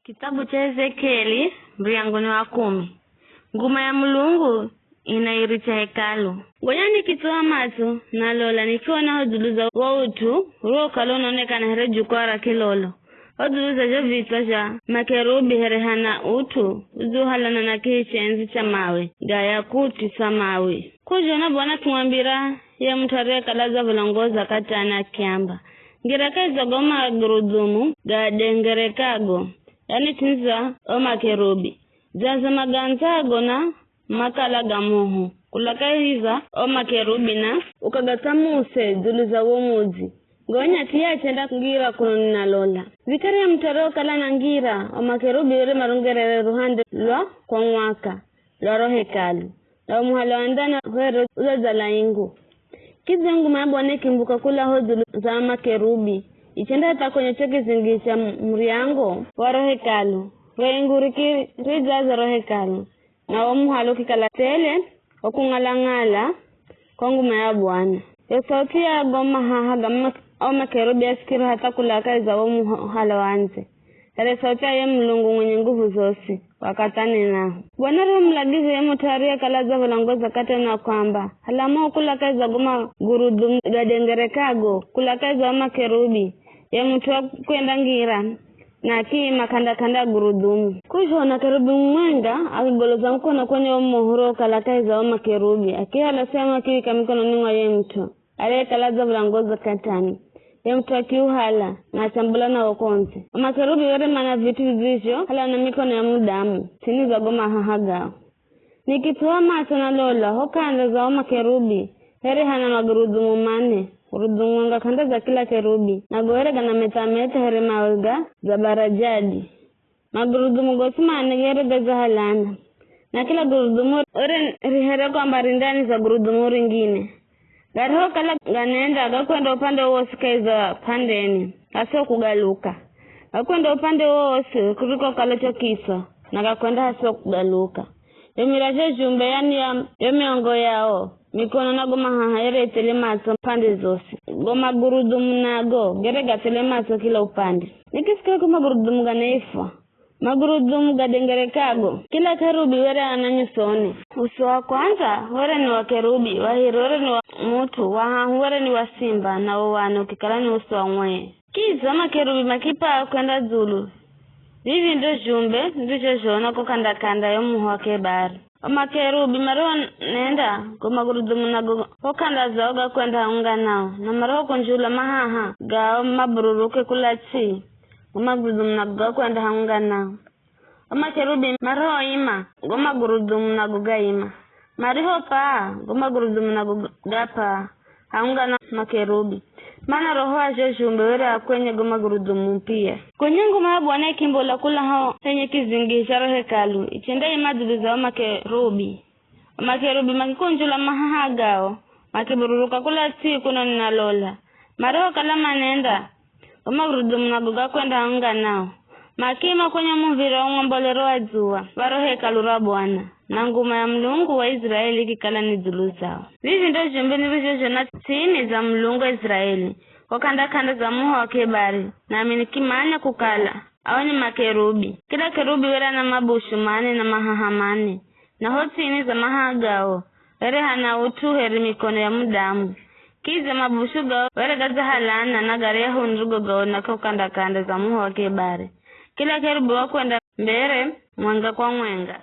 Kitabu cha Ezekieli mlango wa 10. Nguma ya Mulungu inairicha hekalu. Ngoja nikitoa macho na lola nikiwa na huduluza wa utu roho kalonaonekana here jukwara kilolo. Huduluza jo vitwa ja makerubi herehana utu uzuhalana na kichenzi cha mawe gaya kuti samawi. Kujona bwana tumwambira ya mtare kalaza vulongoza katana kiamba. Ngiraka goma gurudumu ga dengerekago. Yani tinza o makerubi. Jaza maganzago na makala gamuhu. Kulaka hiza o makerubi na ukagatamuse duluza womuzi. Ngonya tiya chenda ngira kuno na lola. Vikari ya mtaro kala na ngira o makerubi ure marungere ruhande lwa kwa mwaka. Loro hekalu. La umuhala andana huero uza la ingu. Kizangu mabwane kimbuka kula hodulu za makerubi. Ichenda hata kwenye cheki zingisha mriango wa rohekalu. Roenguriki rijaza rohekalu. Na omuhalo kikala tele okungalangala kwangu maya bwana. Ya sauti ya goma hahaga au makerubi ya sikira hata kulaka iza omuhalo wanze. Yale sauti ya Mulungu mwenye nguvu zosi wakatani nao. Bwana roho mlagizi ya mutaria kalaza vulangoza kate na kwamba halama kulaka iza goma gurudumu gadengerekago kulaka iza makerubi ya mtuwa kwenda ngira na ki makanda gurudumu. Kusho na kerubi mwenga akigoloza mkono kwenye muhuro kalaka iza makerubi akia alasema kiwi kamikono ningwa ye mtu ale kalaza vulangoza katani ya mtu akiuhala na chambula na wakonzi. Makerubi were mana vitu vizisho hala na mikono ya mudamu sini za goma hahagao. Nikituwa macho na lola hoka anda za makerubi here hana magurudumu mane. Gurudumu nga kanda za kila kerubi na goere gana metamete here mawega za barajadi. Magurudumu gosima anegere gaza halana na kila gurudumu ore rihere kwa mbarindani za gurudumu ringine. Gariho kala ganenda gakwenda upande wose za pandeni asio kugaluka. Gakwenda upande wose kuliko kalacho kisa na gakwenda asio kugaluka. Yomiraje jumbe yani ya miongo yao mikono na goma hahere telemaso pande zose. Goma gurudumu nago gerega telemaso kila upande. Nikisikia kuma gurudumu ganeifa magurudumu gadengerekago kila kerubi were ananyusoni. Uso wa kwanza were ni wa kerubi, wahiri were ni wa mutu, wahahu were ni wa simba na wano kikala ni uso wa mwe. Kiza makerubi makipa kwenda zulu. Hivi ndo jumbe ndicho jona kukanda ya muhu wa kebari. Makerubi maroo nenda kwa magurudumu nago hokanda zaoga kwenda unga nao na maroo konjula mahaha gao mabururuke kula chi. Magurudumu nago kwenda haunga nao. Makerubi maroo ima goma gurudumu nago gaima. Mariho paa goma gurudumu nago gapa haunga na makerubi. Mana roho aje jumbe wera kwenye goma gurudumu pia. Kwenye ngoma ya bwana kimbola kula hao penye kizingisha roho hekalu. Ichenda imadudu za makerubi. Makerubi makikunjula mahahagao. Makibururuka kula chi kuno ninalola. Mariho kalama nenda goma gurudumu nago gakwenda haunga nao. Makima kwenye muvira umombolero wa jua waro hekalu ra bwana na nguma ya Mulungu wa Israeli kikala ni dhulu zao. Vivi ndo jumbe nivisho na tini za Mulungu wa Israeli kwa kanda za muho wa kebari na minikimanya kukala au ni makerubi. Kila kerubi wera na mabushu mane na mahahamane na hotini za mahagao were hana utu heri mikono ya mudamu. Kize mabushu gao were gaza halana na gari ya hunrugo gao na kukanda za muho wa kebari. Kila kerubi wakwenda mbere mwanga kwa mwenga.